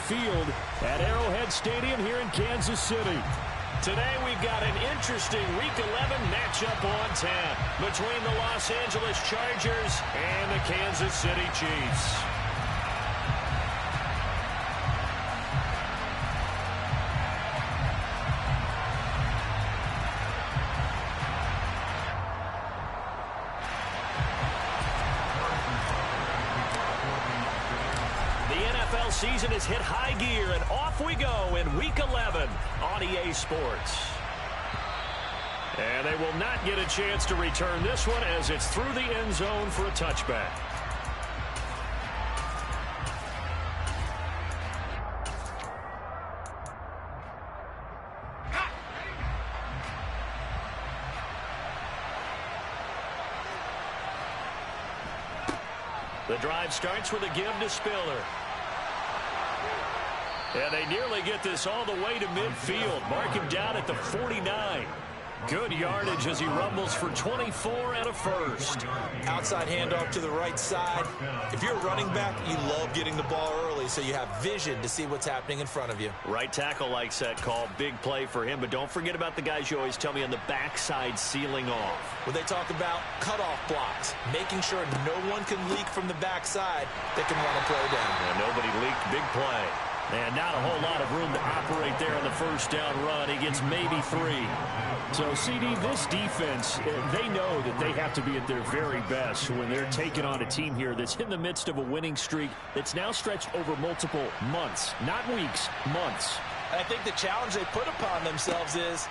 Field at Arrowhead Stadium here in Kansas City. Today we've got an interesting Week 11 matchup on tap between the Los Angeles Chargers and the Kansas City Chiefs. Season has hit high gear, and off we go in Week 11 on EA Sports. And they will not get a chance to return this one as it's through the end zone for a touchback. The drive starts with a give to Spiller. And they nearly get this all the way to midfield. Mark him down at the 49. Good yardage as he rumbles for 24 and a first. Outside handoff to the right side. If you're a running back, you love getting the ball early so you have vision to see what's happening in front of you. Right tackle likes that call. Big play for him. But don't forget about the guys you always tell me on the backside sealing off. When they talk about cutoff blocks, making sure no one can leak from the backside that can run a play down. And nobody leaked. Big play. And not a whole lot of room to operate there on the first down run. He gets maybe 3. So, CD, this defense, they know that they have to be at their very best when they're taking on a team here that's in the midst of a winning streak that's now stretched over multiple months, not weeks, months. I think the challenge they put upon themselves is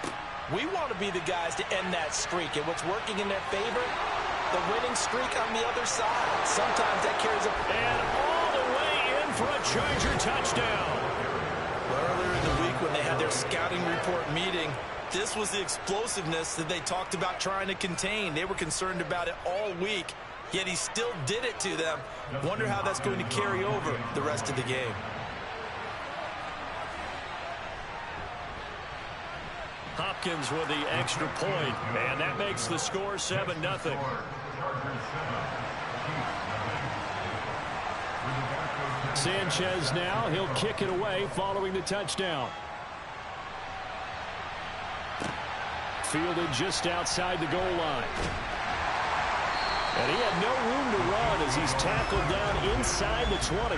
we want to be the guys to end that streak. And what's working in their favor, the winning streak on the other side. Sometimes that carries a... And all the way in for a Charger touchdown. Earlier in the week when they had their scouting report meeting, this was the explosiveness that they talked about trying to contain. They were concerned about it all week, yet he still did it to them. Wonder how that's going to carry over the rest of the game. Hopkins with the extra point, and that makes the score 7-0. Sanchez now, he'll kick it away following the touchdown. Fielded just outside the goal line. And he had no room to run as he's tackled down inside the 20.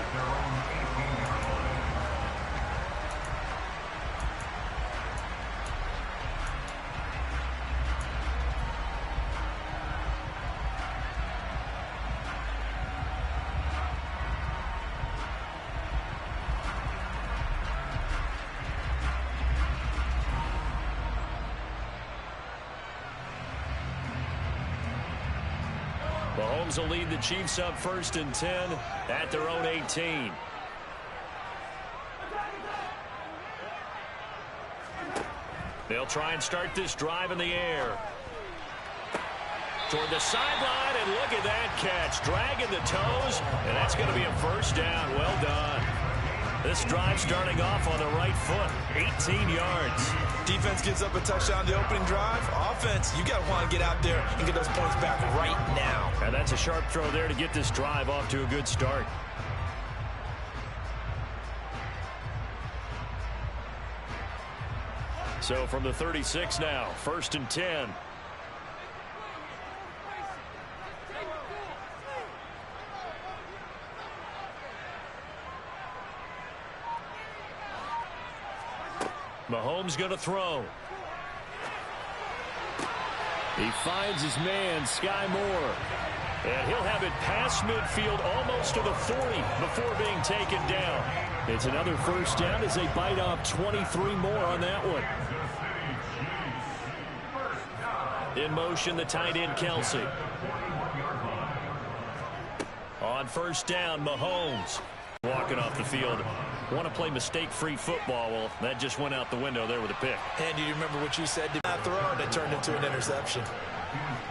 Mahomes will lead the Chiefs up 1st and 10 at their own 18. They'll try and start this drive in the air. Toward the sideline, and look at that catch. Dragging the toes, and that's going to be a first down. Well done. This drive starting off on the right foot. 18 yards. Defense gives up a touchdown the opening drive. Offense, you got to want to get out there and get those points back right now. And that's a sharp throw there to get this drive off to a good start. So from the 36 now, 1st and 10. Mahomes going to throw. He finds his man, Sky Moore. And he'll have it past midfield almost to the 40 before being taken down. It's another first down as they bite off 23 more on that one. In motion, the tight end, Kelsey. On first down, Mahomes. Walking off the field. Want to play mistake-free football. Well, that just went out the window there with a pick. And do you remember what you said to that throw that turned into an interception?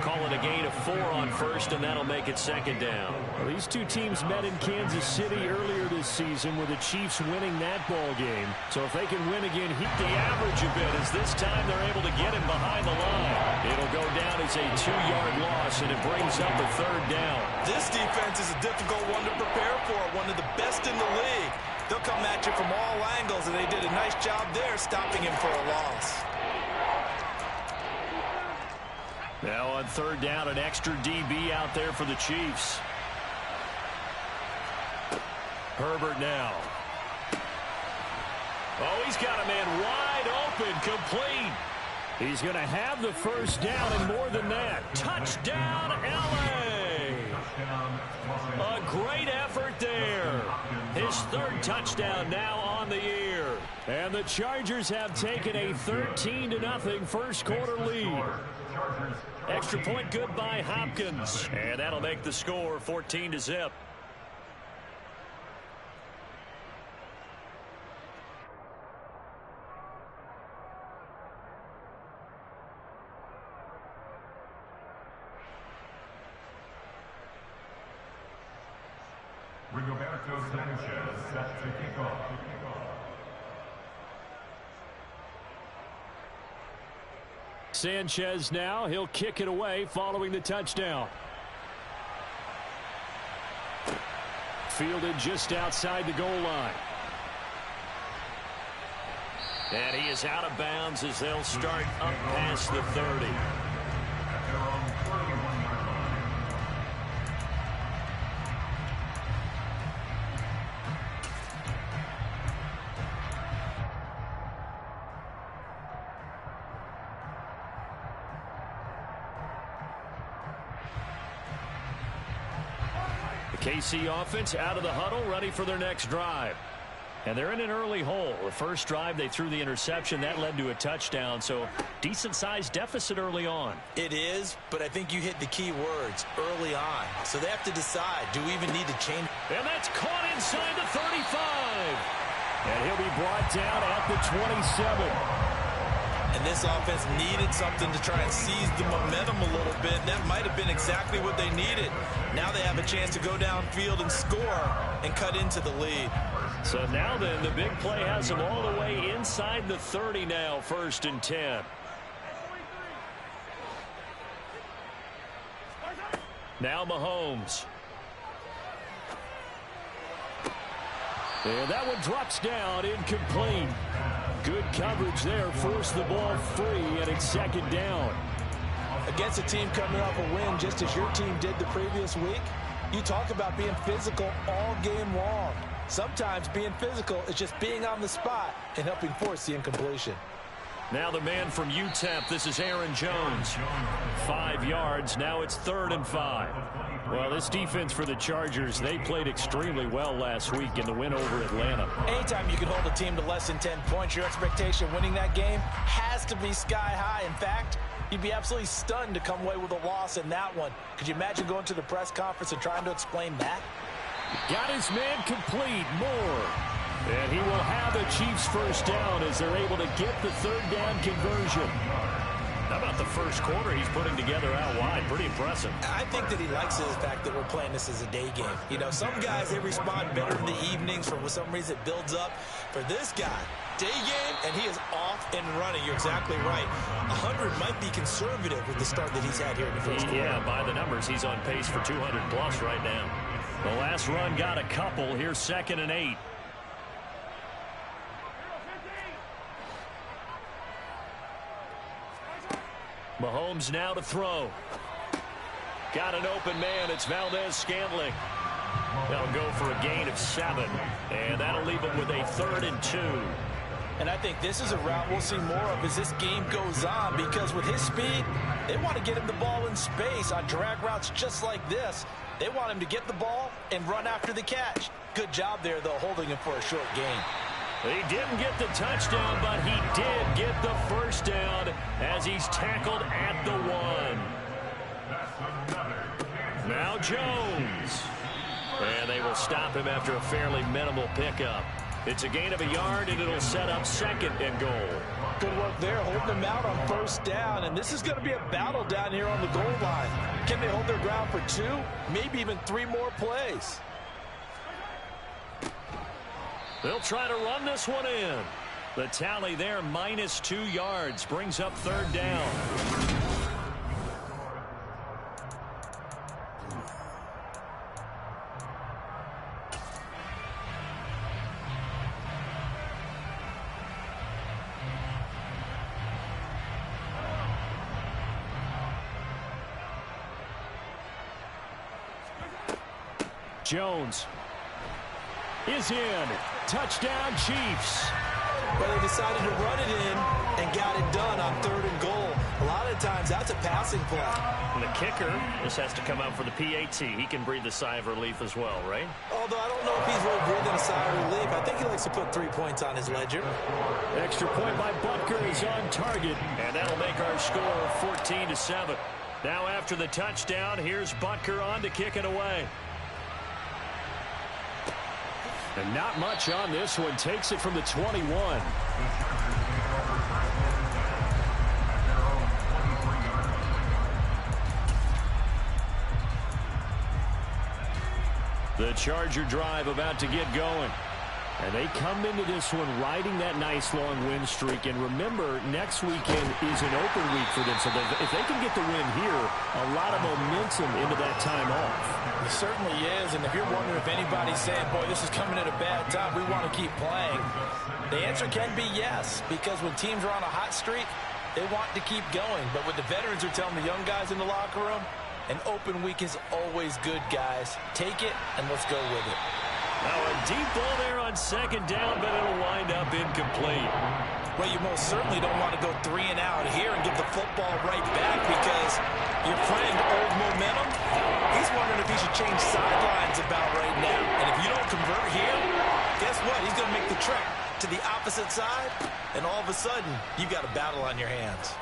Call it a gain of 4 on first, and that'll make it 2nd down. Well, these two teams met in Kansas City earlier this season with the Chiefs winning that ball game. So if they can win again, heat the average a bit as this time they're able to get him behind the line. It'll go down as a 2-yard loss, and it brings up a 3rd down. This defense is a difficult one to prepare for, one of the best in the league. They'll come at you from all angles, and they did a nice job there stopping him for a loss. Now on third down, an extra DB out there for the Chiefs. Herbert now. Oh, he's got a man wide open, complete. He's going to have the first down and more than that. Touchdown, L.A. A great effort there. His third touchdown now on the year. And the Chargers have taken a 13-0 first quarter lead. Extra point good by Hopkins. And that'll make the score 14-0. Sanchez now, he'll kick it away following the touchdown. Fielded just outside the goal line. And he is out of bounds as they'll start up past the 30. KC offense out of the huddle, ready for their next drive. And they're in an early hole. The first drive, they threw the interception. That led to a touchdown, so decent-sized deficit early on. It is, but I think you hit the key words, early on. So they have to decide, do we even need to change? And that's caught inside the 35. And he'll be brought down at the 27. And this offense needed something to try and seize the momentum a little bit. That might have been exactly what they needed. Now they have a chance to go downfield and score and cut into the lead. So now then, the big play has them all the way inside the 30 now, 1st and 10. Now Mahomes. And that one drops down, incomplete. Good coverage there, forced the ball free, and it's 2nd down. Against a team coming off a win just as your team did the previous week, you talk about being physical all game long. Sometimes being physical is just being on the spot and helping force the incompletion. Now the man from UTEP, this is Aaron Jones. 5 yards, now it's 3rd and 5. Well, this defense for the Chargers, they played extremely well last week in the win over Atlanta. Anytime you can hold a team to less than 10 points, your expectation winning that game has to be sky high. In fact, you'd be absolutely stunned to come away with a loss in that one. Could you imagine going to the press conference and trying to explain that? Got his man complete, Moore. And he will have a Chiefs first down as they're able to get the 3rd down conversion. How about the first quarter he's putting together out wide? Pretty impressive. I think that he likes the fact that we're playing this as a day game. You know, some guys, they respond better in the evenings. For some reason, it builds up. For this guy, day game, and he is off and running. You're exactly right. 100 might be conservative with the start that he's had here in the first quarter. Yeah, by the numbers, he's on pace for 200+ right now. The last run got a couple. Here's 2nd and 8. Mahomes now to throw. Got an open man. It's Valdez-Scantling. They'll go for a gain of 7. And that'll leave them with a 3rd and 2. And I think this is a route we'll see more of as this game goes on, because with his speed, they want to get him the ball in space on drag routes just like this. They want him to get the ball and run after the catch. Good job there, though, holding him for a short gain. He didn't get the touchdown, but he did get the first down as he's tackled at the 1. Now Jones. And they will stop him after a fairly minimal pickup. It's a gain of a yard, and it'll set up 2nd and goal. Good work there, holding them out on 1st down. And this is going to be a battle down here on the goal line. Can they hold their ground for 2, maybe even 3 more plays? They'll try to run this one in. The tally there, minus 2 yards, brings up 3rd down. Jones is in. Touchdown, Chiefs. But they decided to run it in and got it done on 3rd and goal. A lot of times, that's a passing play. And the kicker just has to come out for the PAT. He can breathe a sigh of relief as well, right? Although I don't know if he's really breathing a sigh of relief. I think he likes to put 3 points on his ledger. Extra point by Butker is on target. And that'll make our score 14-7. Now after the touchdown, here's Butker on to kick it away. And not much on this one. Takes it from the 21. The Charger drive about to get going. And they come into this one riding that nice long win streak. And remember, next weekend is an open week for them. So if they can get the win here, a lot of momentum into that time off. It certainly is. And if you're wondering if anybody's saying, boy, this is coming at a bad time, we want to keep playing, the answer can be yes. Because when teams are on a hot streak, they want to keep going. But what the veterans are telling the young guys in the locker room, an open week is always good, guys. Take it, and let's go with it. Now a deep ball there on 2nd down, but it'll wind up incomplete. Well, you most certainly don't want to go 3 and out here and give the football right back because you're playing old momentum. He's wondering if he should change sidelines about right now. And if you don't convert here, guess what? He's going to make the trek to the opposite side, and all of a sudden, you've got a battle on your hands.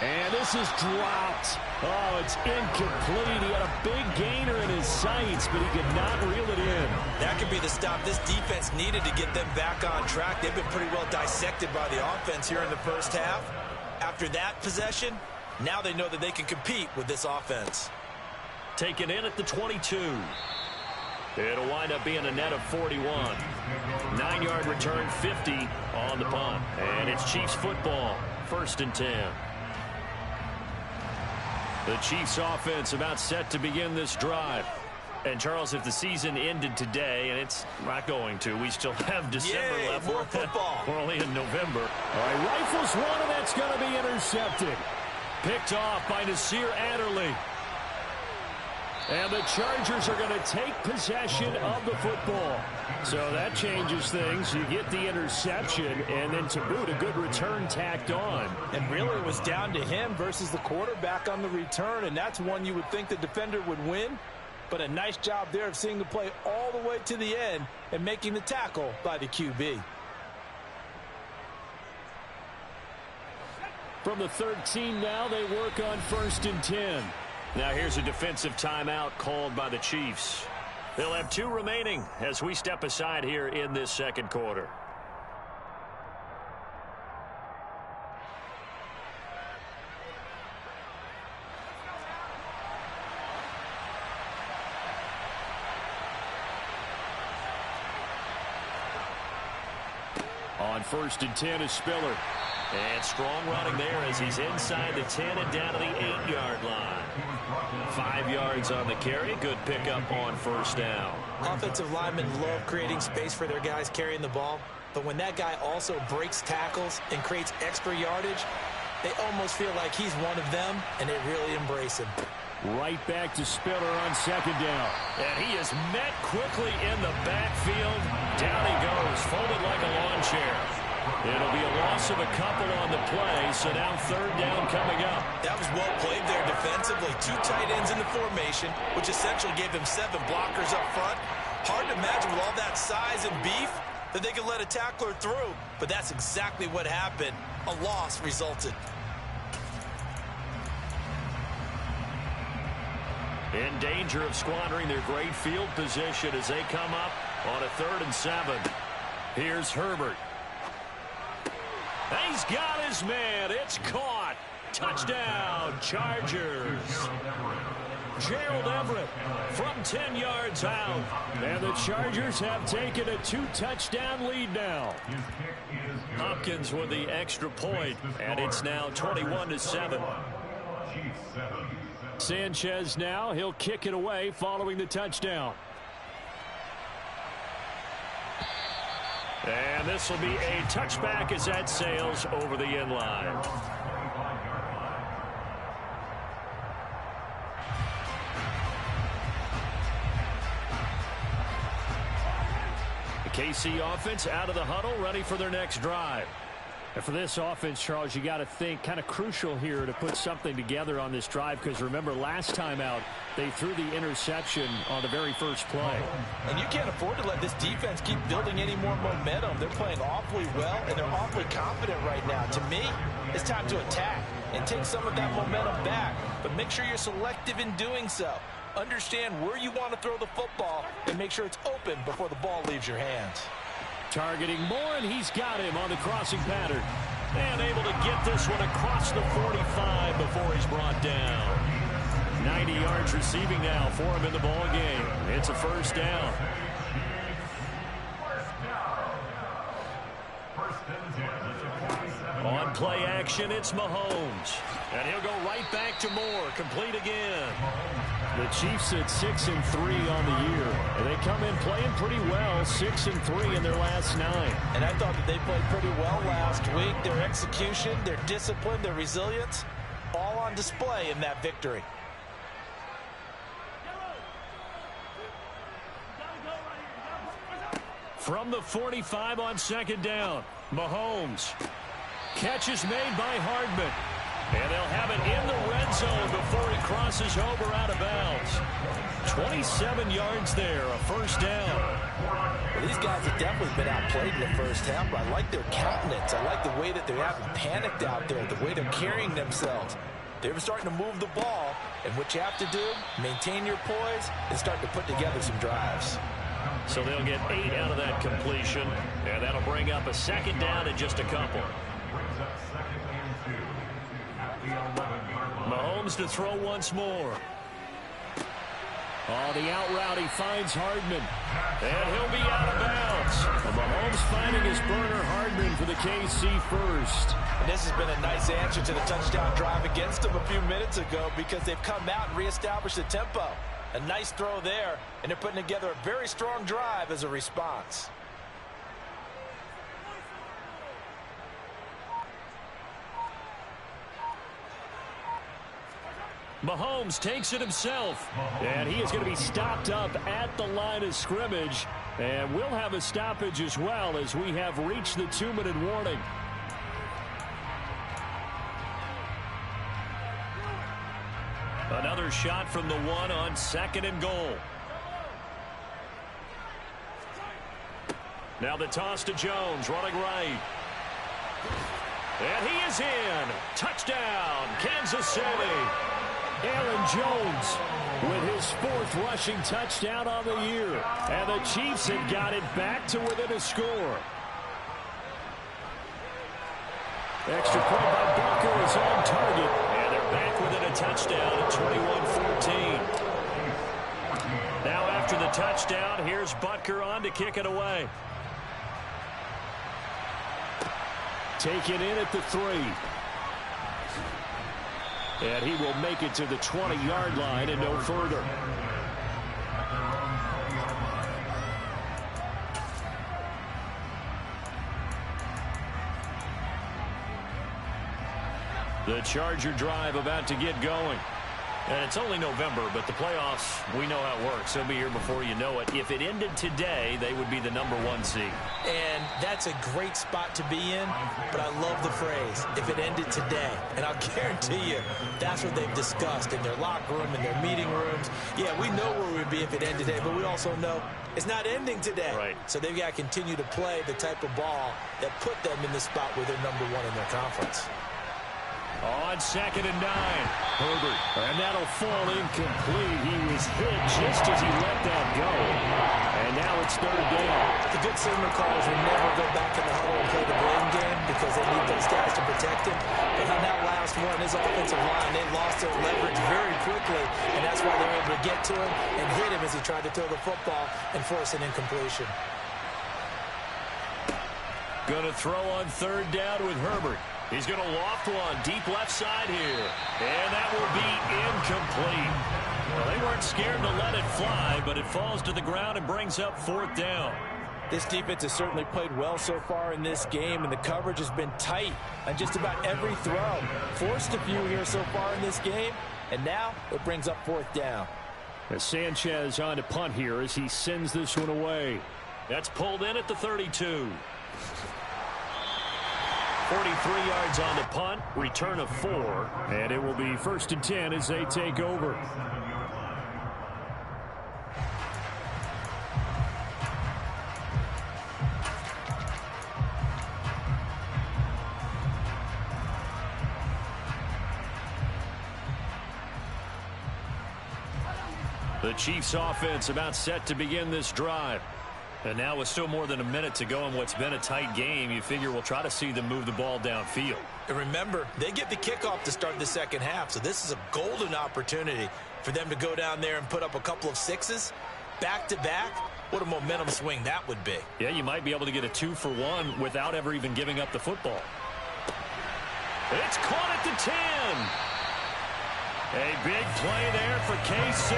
And this is dropped. Oh, it's incomplete. He had a big gainer in his sights, but he could not reel it in. That could be the stop this defense needed to get them back on track. They've been pretty well dissected by the offense here in the first half. After that possession, now they know that they can compete with this offense. Taken in at the 22. It'll wind up being a net of 41. 9-yard return, 50 on the punt. And it's Chiefs football, 1st and 10. The Chiefs offense about set to begin this drive. And, Charles, if the season ended today, and it's not going to, we still have December left. More football. We're only in November. All right, rifles one, and that's going to be intercepted. Picked off by Nasir Adderley. And the Chargers are going to take possession of the football. So that changes things. You get the interception, and then to boot, a good return tacked on. And really, it was down to him versus the quarterback on the return, and that's one you would think the defender would win. But a nice job there of seeing the play all the way to the end and making the tackle by the QB. From the 13 now, they work on 1st and 10. Now here's a defensive timeout called by the Chiefs. They'll have 2 remaining as we step aside here in this 2nd quarter. On 1st and 10 is Spiller. And strong running there as he's inside the 10 and down to the 8-yard line. 5 yards on the carry. Good pickup on 1st down. Offensive linemen love creating space for their guys carrying the ball. But when that guy also breaks tackles and creates extra yardage, they almost feel like he's one of them, and they really embrace him. Right back to Spiller on 2nd down. And he is met quickly in the backfield. Down he goes, folded like a lawn chair. It'll be a loss of a couple on the play, so now 3rd down coming up. That was well played there defensively. 2 tight ends in the formation, which essentially gave them 7 blockers up front. Hard to imagine with all that size and beef that they could let a tackler through, but that's exactly what happened. A loss resulted. In danger of squandering their great field position as they come up on a 3rd and 7. Here's Herbert. He's got his man. It's caught. Touchdown, Chargers. Gerald Everett from 10 yards out. And the Chargers have taken a 2-touchdown lead now. Hopkins with the extra point, and it's now 21-7. Sanchez now. He'll kick it away following the touchdown. And this will be a touchback as that sails over the end line. KC offense out of the huddle, ready for their next drive. And for this offense, Charles, you got to think kind of crucial here to put something together on this drive, because remember last time out they threw the interception on the very first play. And you can't afford to let this defense keep building any more momentum. They're playing awfully well, and they're awfully confident right now. To me, it's time to attack and take some of that momentum back, but make sure you're selective in doing so. Understand where you want to throw the football and make sure it's open before the ball leaves your hands. Targeting Moore, and he's got him on the crossing pattern. And able to get this one across the 45 before he's brought down. 90 yards receiving now for him in the ball game. It's a first down. On play action, it's Mahomes. And he'll go right back to Moore. Complete again. The Chiefs at 6-3 on the year. And they come in playing pretty well, 6-3 in their last 9. And I thought that they played pretty well last week. Their execution, their discipline, their resilience, all on display in that victory. From the 45 on second down, Mahomes. Catch is made by Hardman. And they'll have it in the red zone before he crosses over out of bounds. 27 yards there, a first down. Well, these guys have definitely been outplayed in the first half, but I like their countenance. I like the way that they haven't panicked out there, the way they're carrying themselves. They're starting to move the ball, and what you have to do, maintain your poise and start to put together some drives. So they'll get 8 out of that completion, and that'll bring up a second down in just a couple. Mahomes to throw once more. Oh, the out route, he finds Hardman. And he'll be out of bounds. And Mahomes finding his burner, Hardman, for the KC first. And this has been a nice answer to the touchdown drive against them a few minutes ago, because they've come out and reestablished the tempo. A nice throw there, and they're putting together a very strong drive as a response. Mahomes takes it himself, and he is going to be stopped up at the line of scrimmage, and we'll have a stoppage as well as we have reached the 2-minute warning. Another shot from the 1 on 2nd and goal. Now the toss to Jones, running right. And he is in. Touchdown, Kansas City. Aaron Jones with his 4th rushing touchdown on the year. And the Chiefs have got it back to within a score. Extra point by Butker is on target. And they're back within a touchdown at 21-14. Now after the touchdown, here's Butker on to kick it away. Taken in at the 3. And he will make it to the 20-yard line and no further. The Charger drive about to get going. And it's only November, but the playoffs, we know how it works. They'll be here before you know it. If it ended today, they would be the #1 seed. And that's a great spot to be in, but I love the phrase, if it ended today. And I'll guarantee you, that's what they've discussed in their locker room, in their meeting rooms. Yeah, we know where we'd be if it ended today, but we also know it's not ending today. Right. So they've got to continue to play the type of ball that put them in the spot where they're #1 in their conference. On 2nd and 9. Herbert. And that'll fall incomplete. He was hit just as he let that go. And now it's 3rd down. The good signal callers will never go back in the huddle and play the blame game because they need those guys to protect him. But on that last one, his offensive line, they lost their leverage very quickly, and that's why they're able to get to him and hit him as he tried to throw the football and force an incompletion. Going to throw on 3rd down with Herbert. He's going to loft one deep left side here. And that will be incomplete. Well, they weren't scared to let it fly, but it falls to the ground and brings up 4th down. This defense has certainly played well so far in this game, and the coverage has been tight on just about every throw. Forced a few here so far in this game, and now it brings up 4th down. As Sanchez on to punt here as he sends this one away. That's pulled in at the 32. 43 yards on the punt, return of 4. And it will be 1st and 10 as they take over. The Chiefs offense about set to begin this drive. And now with still more than a minute to go in what's been a tight game, you figure we'll try to see them move the ball downfield. And remember, they get the kickoff to start the second half, so this is a golden opportunity for them to go down there and put up a couple of sixes back-to-back. What a momentum swing that would be. Yeah, you might be able to get a 2-for-1 without ever even giving up the football. It's caught at the 10. A big play there for KC,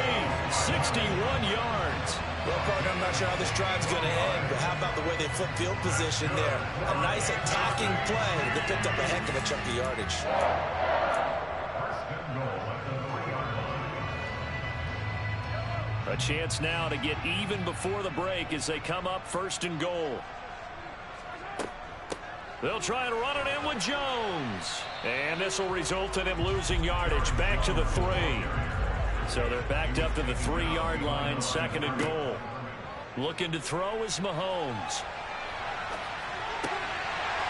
61 yards. Well, partner, I'm not sure how this drive's going to end, but how about the way they flip field position there? A nice attacking play that picked up a heck of a chunk of yardage. A chance now to get even before the break as they come up 1st and goal. They'll try and run it in with Jones. And this will result in him losing yardage back to the 3. So they're backed up to the 3-yard line, 2nd and goal. Looking to throw is Mahomes.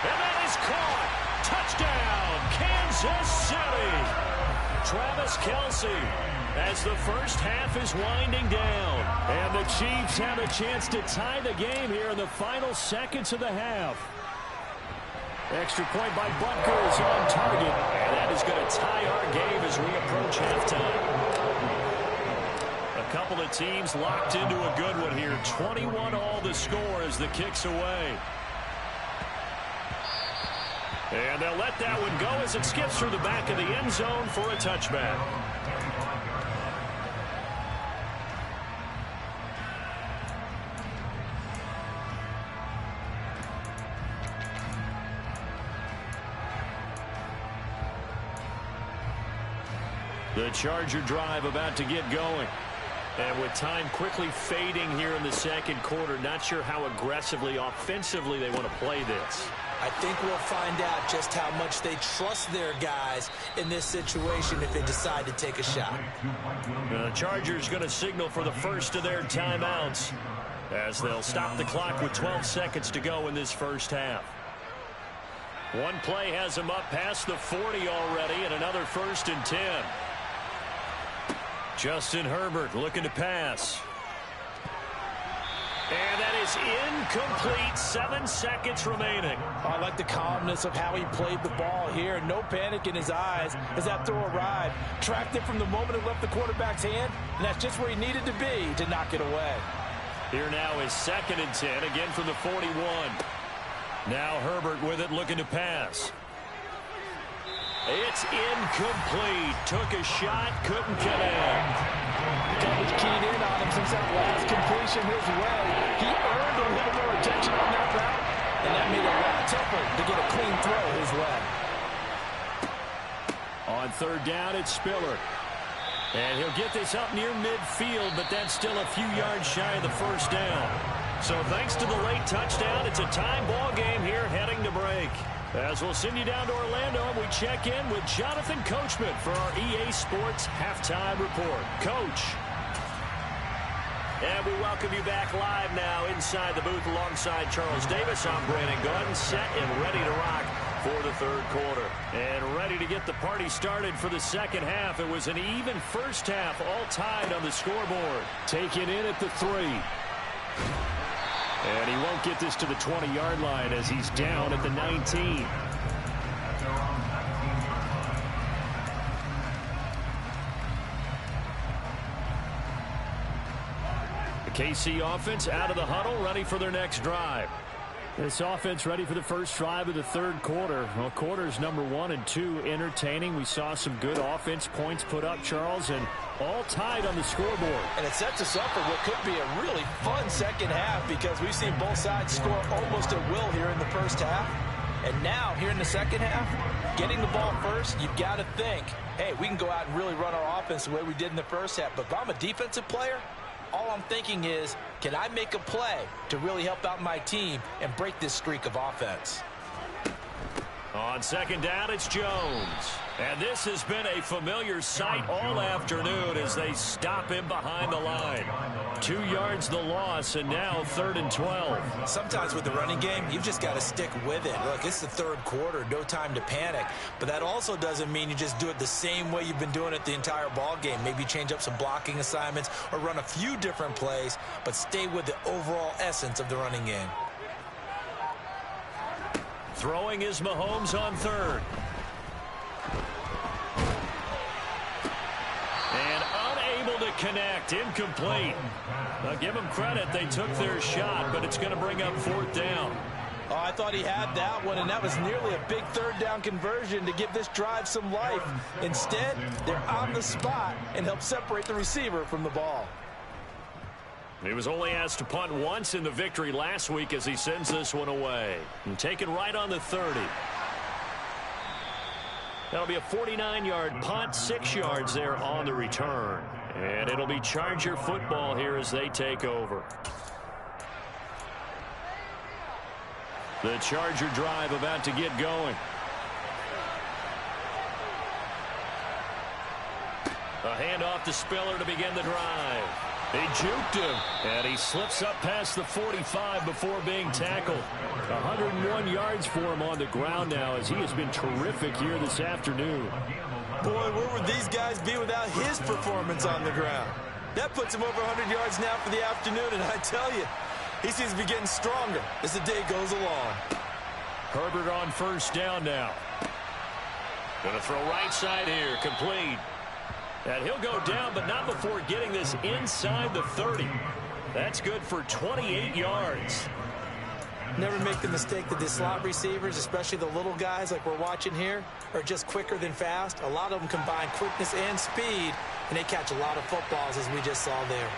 And that is caught. Touchdown, Kansas City. Travis Kelce as the first half is winding down. And the Chiefs have a chance to tie the game here in the final seconds of the half. Extra point by Butker is on target. And that is going to tie our game as we approach halftime. A couple of teams locked into a good one here. 21-all the score as the kick's away. And they'll let that one go as it skips through the back of the end zone for a touchback. The Charger drive about to get going. And with time quickly fading here in the second quarter, not sure how aggressively, offensively they want to play this. I think we'll find out just how much they trust their guys in this situation if they decide to take a shot. The Chargers going to signal for the first of their timeouts as they'll stop the clock with 12 seconds to go in this first half. One play has them up past the 40 already, and another 1st and 10. Justin Herbert looking to pass. And that is incomplete. 7 seconds remaining. I like the calmness of how he played the ball here. No panic in his eyes as that throw arrived. Tracked it from the moment it left the quarterback's hand, and that's just where he needed to be to knock it away. Here now is 2nd and 10, again from the 41. Now Herbert with it, looking to pass. It's incomplete. Took a shot, couldn't connect. Coverage keyed in on him since that last completion his way. He earned a little more attention on that route, and that made it a lot tougher to get a clean throw his way. On 3rd down, it's Spiller. And he'll get this up near midfield, but that's still a few yards shy of the first down. So thanks to the late touchdown, it's a tie ball game here heading to break. As we'll send you down to Orlando, and we check in with Jonathan Coachman for our EA Sports Halftime Report. Coach. And we welcome you back live now inside the booth alongside Charles Davis. I'm Brandon Gunn, set and ready to rock for the 3rd quarter. And ready to get the party started for the second half. It was an even first half, all tied on the scoreboard. Taken in at the 3. And he won't get this to the 20-yard line as he's down at the 19. The KC offense out of the huddle, ready for their next drive. This offense ready for the first drive of the 3rd quarter. Well, quarters number 1 and 2 entertaining. We saw some good offense points put up, Charles, and all tied on the scoreboard. And it sets us up for what could be a really fun second half because we've seen both sides score almost at will here in the first half. And now, here in the second half, getting the ball first, you've got to think, hey, we can go out and really run our offense the way we did in the first half. But if I'm a defensive player, all I'm thinking is, can I make a play to really help out my team and break this streak of offense? On second down, it's Jones. And this has been a familiar sight all afternoon as they stop him behind the line. 2 yards the loss, and now 3rd and 12. Sometimes with the running game, you've just got to stick with it. Look, it's the 3rd quarter, no time to panic. But that also doesn't mean you just do it the same way you've been doing it the entire ball game. Maybe change up some blocking assignments or run a few different plays, but stay with the overall essence of the running game. Throwing is Mahomes on 3rd. And unable to connect. Incomplete. Now give them credit. They took their shot, but it's going to bring up 4th down. Oh, I thought he had that one, and that was nearly a big 3rd down conversion to give this drive some life. Instead, they're on the spot and help separate the receiver from the ball. He was only asked to punt once in the victory last week as he sends this one away. And taken right on the 30. That'll be a 49-yard punt, 6 yards there on the return. And it'll be Charger football here as they take over. The Charger drive about to get going. A handoff to Spiller to begin the drive. They juked him, and he slips up past the 45 before being tackled. 101 yards for him on the ground now as he has been terrific here this afternoon. Boy, where would these guys be without his performance on the ground? That puts him over 100 yards now for the afternoon, and I tell you, he seems to be getting stronger as the day goes along. Herbert on 1st down now. Going to throw right side here, complete. And he'll go down, but not before getting this inside the 30. That's good for 28 yards. Never make the mistake that the slot receivers, especially the little guys like we're watching here, are just quicker than fast. A lot of them combine quickness and speed, and they catch a lot of footballs, as we just saw there.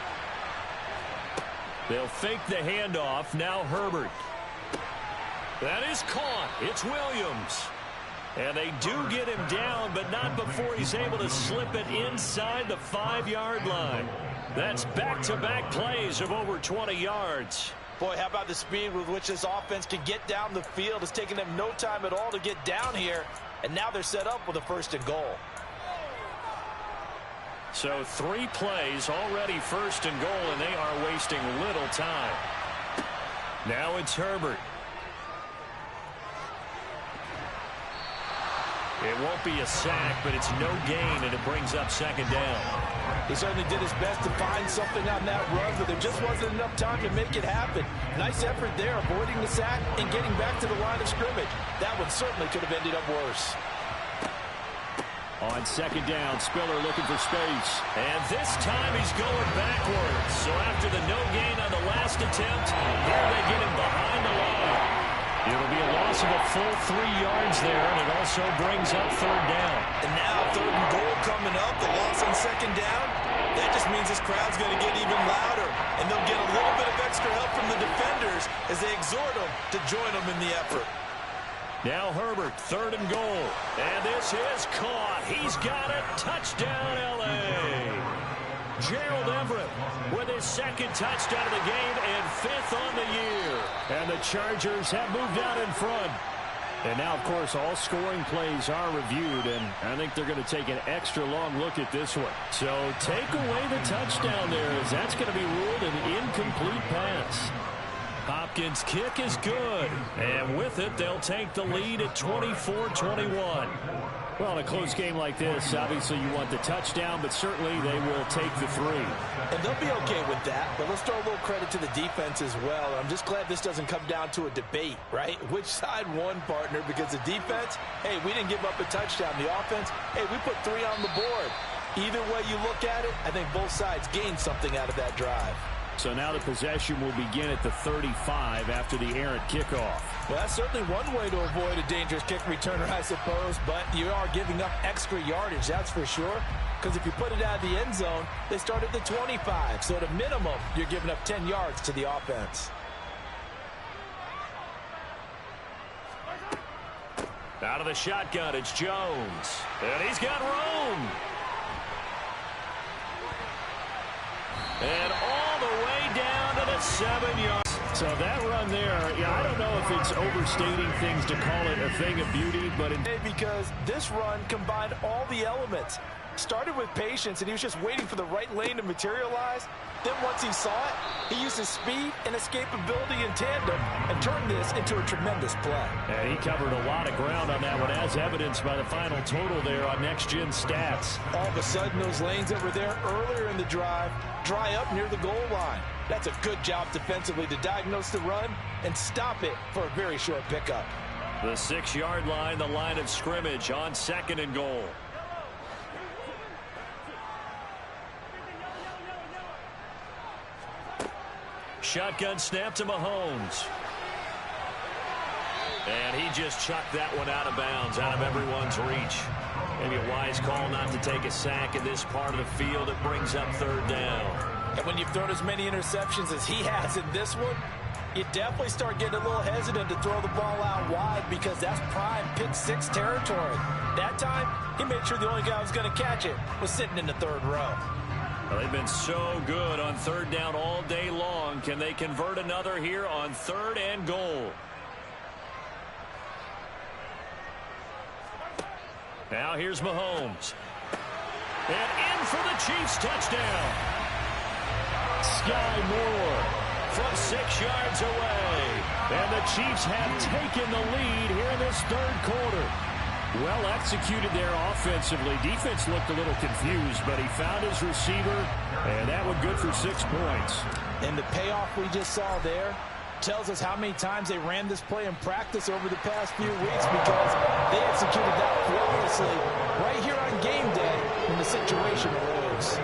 They'll fake the handoff. Now Herbert. That is caught. It's Williams. And they do get him down, but not before he's able to slip it inside the 5-yard line. That's back-to-back plays of over 20 yards. Boy, how about the speed with which this offense can get down the field? It's taken them no time at all to get down here, and now they're set up with a 1st and goal. So 3 plays, already 1st and goal, and they are wasting little time. Now it's Herbert. It won't be a sack, but it's no gain, and it brings up 2nd down. He certainly did his best to find something on that run, but there just wasn't enough time to make it happen. Nice effort there, avoiding the sack and getting back to the line of scrimmage. That one certainly could have ended up worse. On 2nd down, Spiller looking for space. And this time he's going backwards. So after the no gain on the last attempt, here they get him behind the line. It'll be a loss of a full 3 yards there, and it also brings up 3rd down. And now 3rd and goal coming up, the loss on 2nd down. That just means this crowd's going to get even louder, and they'll get a little bit of extra help from the defenders as they exhort them to join them in the effort. Now Herbert, 3rd and goal. And this is caught. He's got it. Touchdown, L.A. Gerald Everett with his 2nd touchdown of the game and 5th on the year. And the Chargers have moved out in front. And now, of course, all scoring plays are reviewed, and I think they're going to take an extra long look at this one. So take away the touchdown there, as that's going to be ruled an incomplete pass. Hopkins' kick is good, and with it, they'll take the lead at 24-21. Well, in a close game like this, obviously you want the touchdown, but certainly they will take the 3. And they'll be okay with that, but let's throw a little credit to the defense as well. I'm just glad this doesn't come down to a debate, right? Which side won, partner? Because the defense, hey, we didn't give up a touchdown. The offense, hey, we put 3 on the board. Either way you look at it, I think both sides gained something out of that drive. So now the possession will begin at the 35 after the errant kickoff. Well, that's certainly one way to avoid a dangerous kick returner, I suppose, but you are giving up extra yardage, that's for sure. Because if you put it out of the end zone, they start at the 25. So at a minimum, you're giving up 10 yards to the offense. Out of the shotgun, it's Jones. And he's got room. And all 7 yards. So that run there, yeah, I don't know if it's overstating things to call it a thing of beauty, but because this run combined all the elements. Started with patience, and he was just waiting for the right lane to materialize. Then once he saw it, he used his speed and escapability in tandem and turned this into a tremendous play. And he covered a lot of ground on that one, as evidenced by the final total there on next-gen stats. All of a sudden, those lanes that were there earlier in the drive dry up near the goal line. That's a good job defensively to diagnose the run and stop it for a very short pickup. The 6-yard line, the line of scrimmage on 2nd and goal. Shotgun snap to Mahomes. And he just chucked that one out of bounds, out of everyone's reach. Maybe a wise call not to take a sack in this part of the field. It brings up 3rd down. And when you've thrown as many interceptions as he has in this one, you definitely start getting a little hesitant to throw the ball out wide because that's prime pick-6 territory. That time, he made sure the only guy who was going to catch it was sitting in the 3rd row. Well, they've been so good on 3rd down all day long. Can they convert another here on 3rd and goal? Now here's Mahomes. And in for the Chiefs touchdown. Sky Moore from 6 yards away. And the Chiefs have taken the lead here in this 3rd quarter. Well executed there offensively. Defense looked a little confused, but he found his receiver, and that one good for 6 points. And the payoff we just saw there tells us how many times they ran this play in practice over the past few weeks because they executed that flawlessly right here on game day when the situation arose.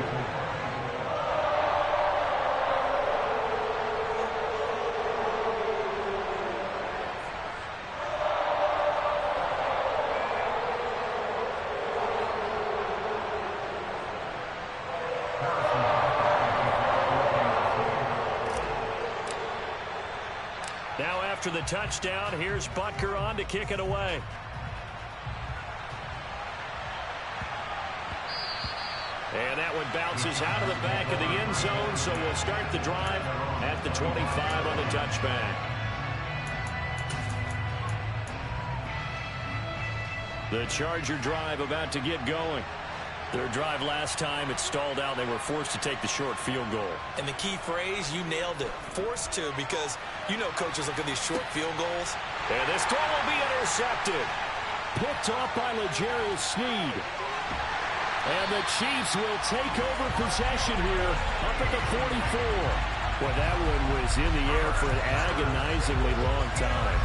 After the touchdown, here's Butker on to kick it away. And that one bounces out of the back of the end zone, so we'll start the drive at the 25 on the touchback. The Charger drive about to get going. Their drive last time, it stalled out. They were forced to take the short field goal. And the key phrase, you nailed it. Forced to, because you know coaches look at these short field goals. And this throw will be intercepted. Picked off by L'Jarius Sneed. And the Chiefs will take over possession here up at the 44. Well, that one was in the air for an agonizingly long time.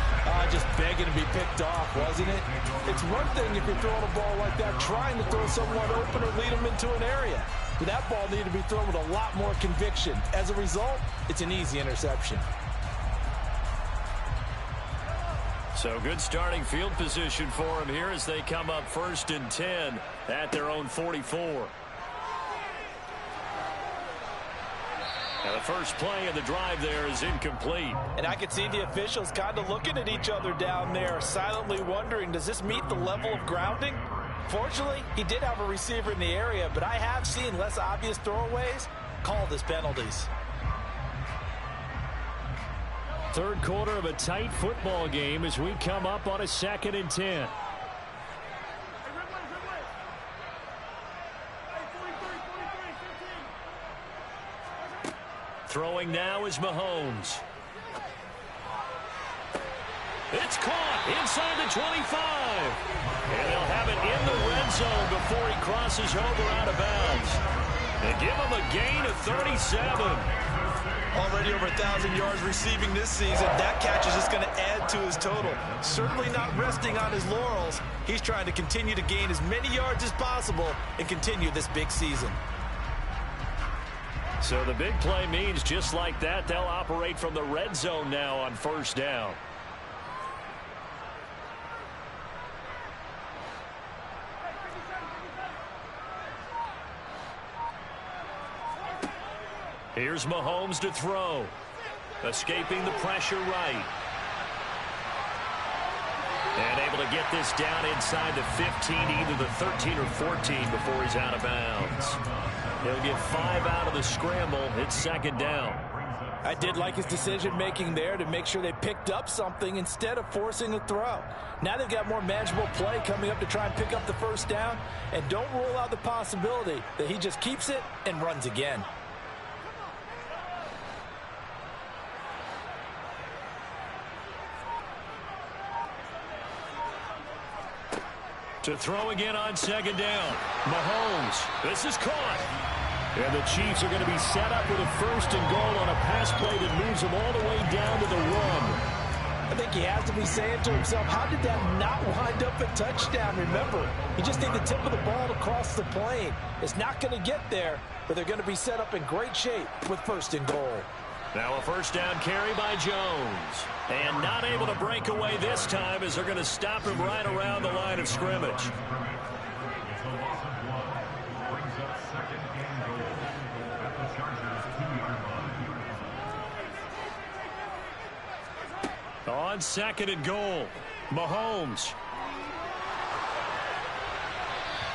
Just begging to be picked off, wasn't it? It's one thing if you're throwing a ball like that, trying to throw someone open or lead them into an area. But that ball needed to be thrown with a lot more conviction. As a result, it's an easy interception. So good starting field position for them here as they come up 1st and 10 at their own 44. Now the first play of the drive there is incomplete. And I could see the officials kind of looking at each other down there, silently wondering, does this meet the level of grounding? Fortunately, he did have a receiver in the area, but I have seen less obvious throwaways called as penalties. 3rd quarter of a tight football game as we come up on a 2nd and 10. Throwing now is Mahomes. It's caught inside the 25. And they'll have it in the red zone before he crosses over out of bounds. They give him a gain of 37. Already over 1,000 yards receiving this season. That catch is just going to add to his total. Certainly not resting on his laurels. He's trying to continue to gain as many yards as possible and continue this big season. So the big play means just like that, they'll operate from the red zone now on 1st down. Here's Mahomes to throw. Escaping the pressure right. And able to get this down inside the 15, either the 13 or 14 before he's out of bounds. He'll get 5 out of the scramble. It's 2nd down. I did like his decision-making there to make sure they picked up something instead of forcing a throw. Now they've got more manageable play coming up to try and pick up the first down, and don't rule out the possibility that he just keeps it and runs again. To throw again on second down. Mahomes. This is caught. And the Chiefs are going to be set up with a first and goal on a pass play that moves them all the way down to the run. I think he has to be saying to himself, how did that not wind up a touchdown? Remember, you just need the tip of the ball to cross the plane. It's not going to get there, but they're going to be set up in great shape with first and goal. Now a first down carry by Jones. And not able to break away this time as they're going to stop him right around the line of scrimmage. On second and goal, Mahomes.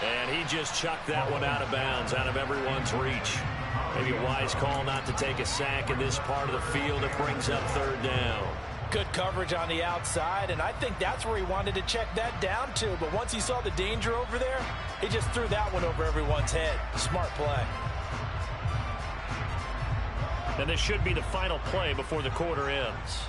And he just chucked that one out of bounds, out of everyone's reach. Maybe a wise call not to take a sack in this part of the field. It brings up third down. Good coverage on the outside, and I think that's where he wanted to check that down to. But once he saw the danger over there, he just threw that one over everyone's head. Smart play. And this should be the final play before the quarter ends.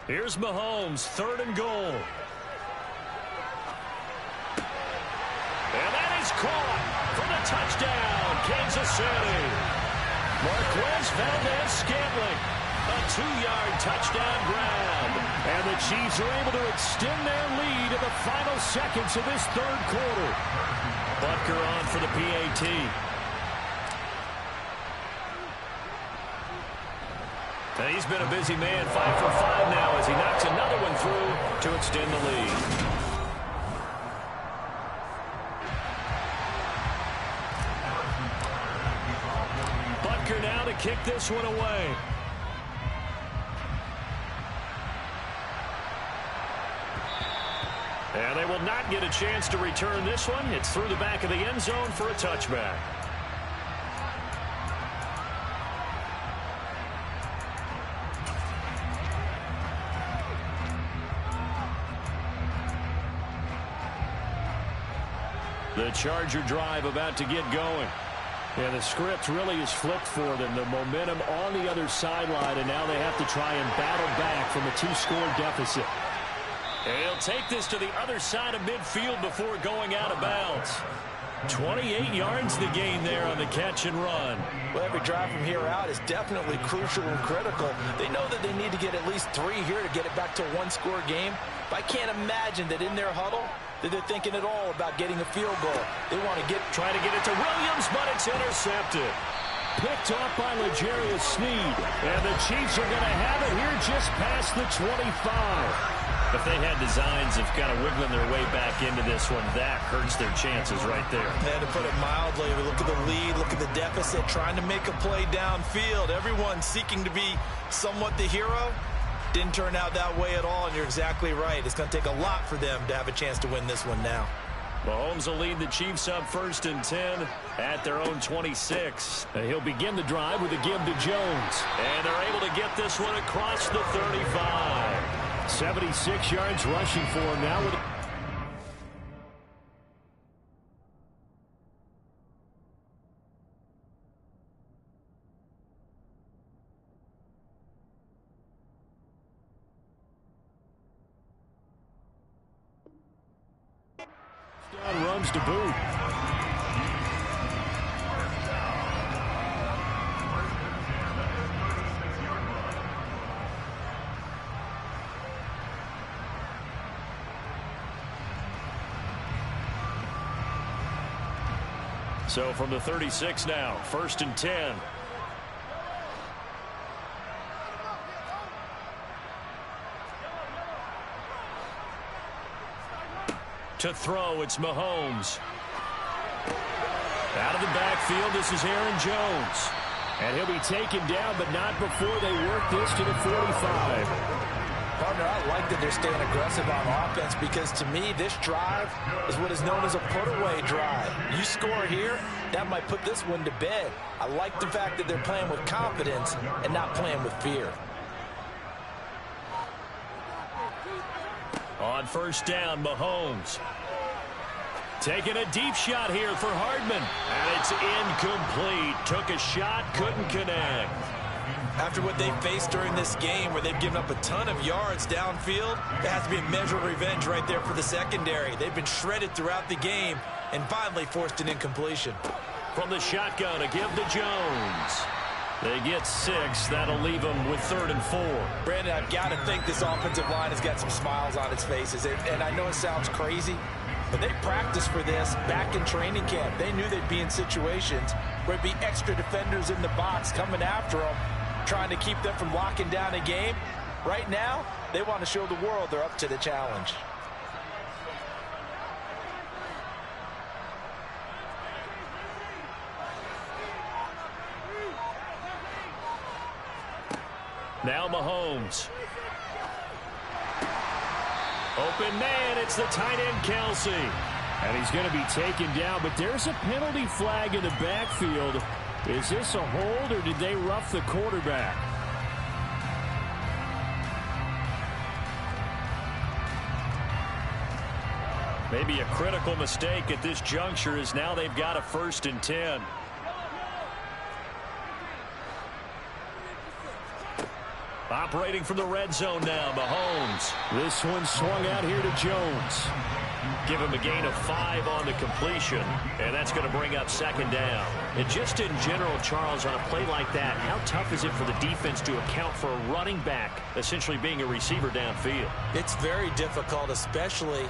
Here's Mahomes, third and goal. And that is caught for the touchdown, Kansas City. Marquez Valdez-Scantling, a 2-yard touchdown grab. And the Chiefs are able to extend their lead in the final seconds of this third quarter. Butker on for the PAT. And he's been a busy man, 5 for 5 now as he knocks another one through to extend the lead. Butker now to kick this one away. And they will not get a chance to return this one. It's through the back of the end zone for a touchback. The Charger drive about to get going. And the script really is flipped for them. The momentum on the other sideline, and now they have to try and battle back from a 2-score deficit. And he'll take this to the other side of midfield before going out of bounds. 28 yards the gain there on the catch and run. Well, every drive from here out is definitely crucial and critical. They know that they need to get at least 3 here to get it back to a 1-score game. But I can't imagine that in their huddle that they're thinking at all about getting a field goal. They want to try to get it to Williams, but it's intercepted. Picked off by L'Jarius Sneed. And the Chiefs are going to have it here just past the 25. If they had designs of kind of wiggling their way back into this one, that hurts their chances right there. Yeah, to put it mildly, look at the lead, look at the deficit, trying to make a play downfield. Everyone seeking to be somewhat the hero. Didn't turn out that way at all, and you're exactly right. It's going to take a lot for them to have a chance to win this one now. Mahomes will lead the Chiefs up 1st and 10 at their own 26. And he'll begin the drive with a give to Jones. And they're able to get this one across the 35. 76 yards rushing for him now with runs to boot. So from the 36 now, 1st and 10. To throw, it's Mahomes. Out of the backfield, this is Aaron Jones. And he'll be taken down, but not before they work this to the 45. Partner, I like that they're staying aggressive on offense because, to me, this drive is what is known as a put-away drive. You score here, that might put this one to bed. I like the fact that they're playing with confidence and not playing with fear. On first down, Mahomes. Taking a deep shot here for Hardman. And it's incomplete. Took a shot, couldn't connect. After what they faced during this game where they've given up a ton of yards downfield, there has to be a measure of revenge right there for the secondary. They've been shredded throughout the game and finally forced an incompletion. From the shotgun, a give to Jones. They get 6. That'll leave them with 3rd and 4. Brandon, I've got to think this offensive line has got some smiles on its faces. And I know it sounds crazy, but they practiced for this back in training camp. They knew they'd be in situations where there'd be extra defenders in the box coming after them, trying to keep them from locking down a game. Right now, they want to show the world they're up to the challenge. Now Mahomes. Open man, it's the tight end Kelsey. And he's going to be taken down, but there's a penalty flag in the backfield. Is this a hold, or did they rough the quarterback? Maybe a critical mistake at this juncture, as now they've got a 1st and 10. Operating from the red zone now, Mahomes. This one swung out here to Jones. Give him a gain of 5 on the completion, and that's going to bring up 2nd down. And just in general, Charles, on a play like that, how tough is it for the defense to account for a running back essentially being a receiver downfield? It's very difficult, especially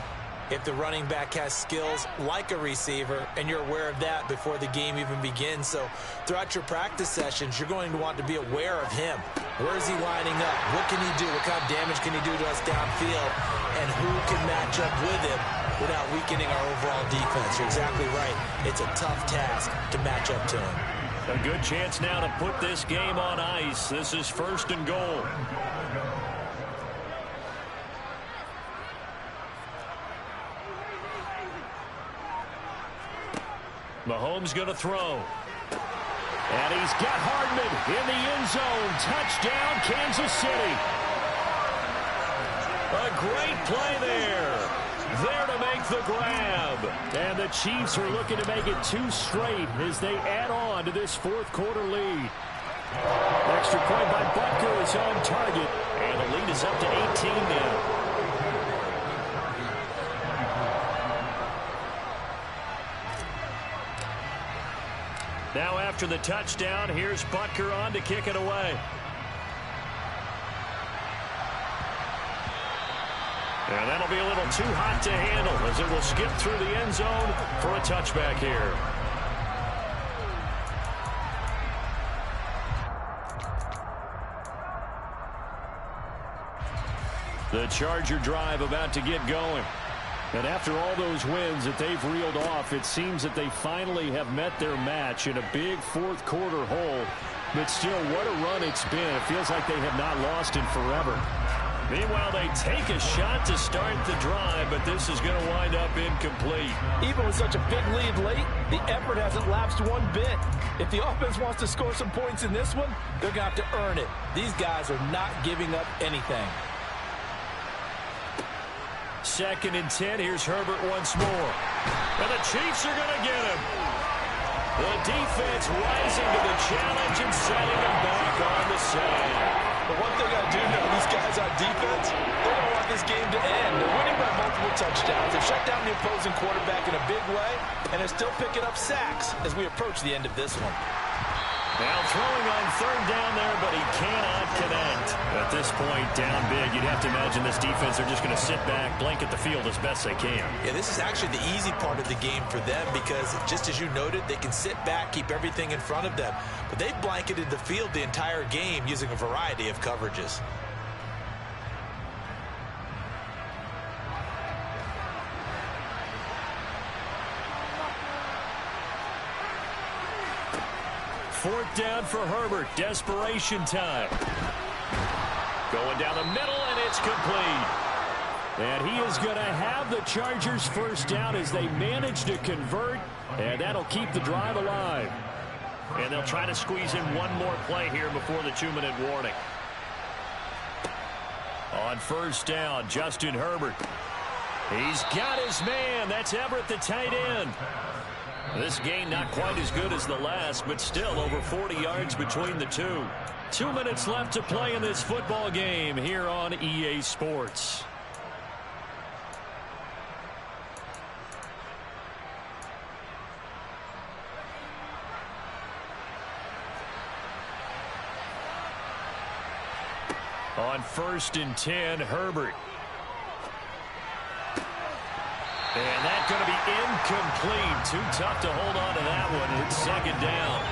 if the running back has skills like a receiver, and you're aware of that before the game even begins. So throughout your practice sessions, you're going to want to be aware of him. Where is he lining up? What can he do? What kind of damage can he do to us downfield? And who can match up with him without weakening our overall defense? You're exactly right. It's a tough task to match up to him. A good chance now to put this game on ice. This is 1st and goal. Mahomes going to throw. And he's got Hardman in the end zone. Touchdown, Kansas City. A great play there. There to make the grab. And the Chiefs are looking to make it 2 straight as they add on to this 4th quarter lead. Extra point by Butker is on target. And the lead is up to 18 now. Now after the touchdown, here's Butker on to kick it away. And that'll be a little too hot to handle as it will skip through the end zone for a touchback here. The Charger drive about to get going. And after all those wins that they've reeled off, it seems that they finally have met their match in a big 4th quarter hole. But still, what a run it's been. It feels like they have not lost in forever. Meanwhile, they take a shot to start the drive, but this is going to wind up incomplete. Even with such a big lead late, the effort hasn't lapsed one bit. If the offense wants to score some points in this one, they're going to have to earn it. These guys are not giving up anything. 2nd and 10. Here's Herbert once more. And the Chiefs are going to get him. The defense rising to the challenge and setting him back on the side. But one thing I do know, these guys on defense, they don't want this game to end. They're winning by multiple touchdowns. They've shut down the opposing quarterback in a big way, and they're still picking up sacks as we approach the end of this one. Now throwing on 3rd down there, but he cannot connect. At this point, down big, you'd have to imagine this defense are just going to sit back, blanket the field as best they can. Yeah, this is actually the easy part of the game for them because, just as you noted, they can sit back, keep everything in front of them. But they've blanketed the field the entire game using a variety of coverages. 4th down for Herbert. Desperation time. Going down the middle, and it's complete. And he is going to have the Chargers first down as they manage to convert, and that'll keep the drive alive. And they'll try to squeeze in one more play here before the 2-minute warning. On 1st down, Justin Herbert. He's got his man. That's Everett, the tight end. This gain not quite as good as the last, but still over 40 yards between the two. 2 minutes left to play in this football game here on EA Sports. On 1st and 10, Herbert. And that's going to be incomplete. Too tough to hold on to that one. It's 2nd down.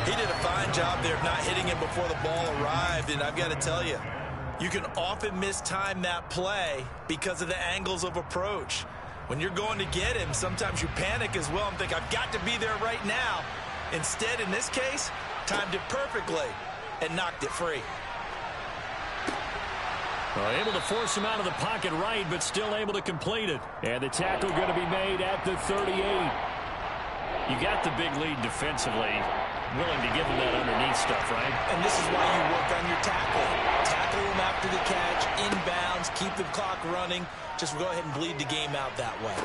He did a fine job there of not hitting him before the ball arrived, and I've got to tell you, you can often mistime that play because of the angles of approach. When you're going to get him, sometimes you panic as well and think, I've got to be there right now. Instead, in this case, timed it perfectly and knocked it free. Able to force him out of the pocket right, but still able to complete it. And the tackle going to be made at the 38. You got the big lead defensively. Willing to give him that underneath stuff, right? And this is why you work on your tackling. Tackle him after the catch, inbounds, keep the clock running. Just go ahead and bleed the game out that way.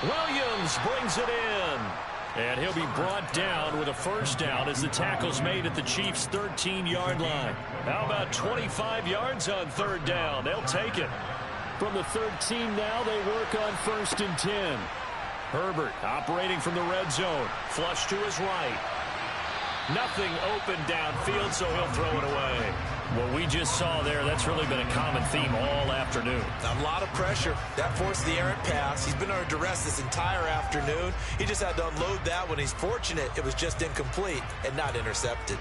Williams brings it in. And he'll be brought down with a 1st down as the tackle's made at the Chiefs' 13-yard line. How about 25 yards on 3rd down? They'll take it. From the 13 now, they work on 1st and 10. Herbert operating from the red zone. Flush to his right. Nothing open downfield, so he'll throw it away. What we just saw there, that's really been a common theme all afternoon. A lot of pressure. That forced the errant pass. He's been under duress this entire afternoon. He just had to unload that one. He's fortunate it was just incomplete and not intercepted.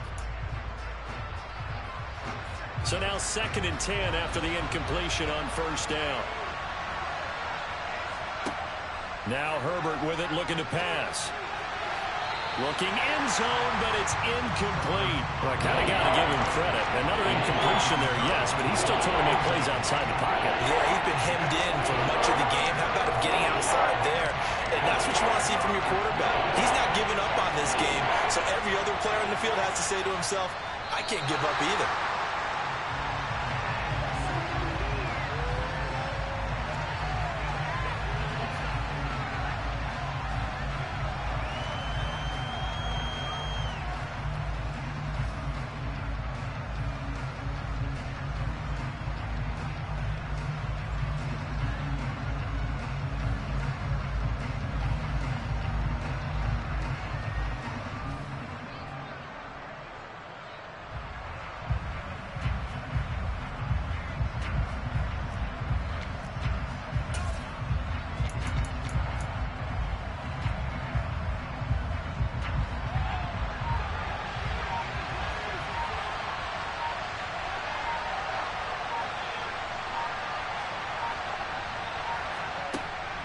So now 2nd and 10 after the incompletion on 1st down. Now Herbert with it, looking to pass. Looking end zone, but it's incomplete. Well, I kind of got to give him credit. Another incompletion there, yes, but he's still trying to make plays outside the pocket. Yeah, he's been hemmed in for much of the game. How about him getting outside there? And that's what you want to see from your quarterback. He's not giving up on this game, so every other player in the field has to say to himself, I can't give up either.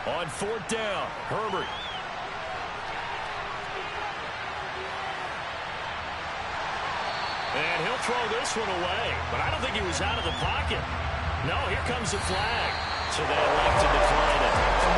On 4th down, Herbert. And he'll throw this one away. But I don't think he was out of the pocket. No, here comes the flag. So they elect to decline it. And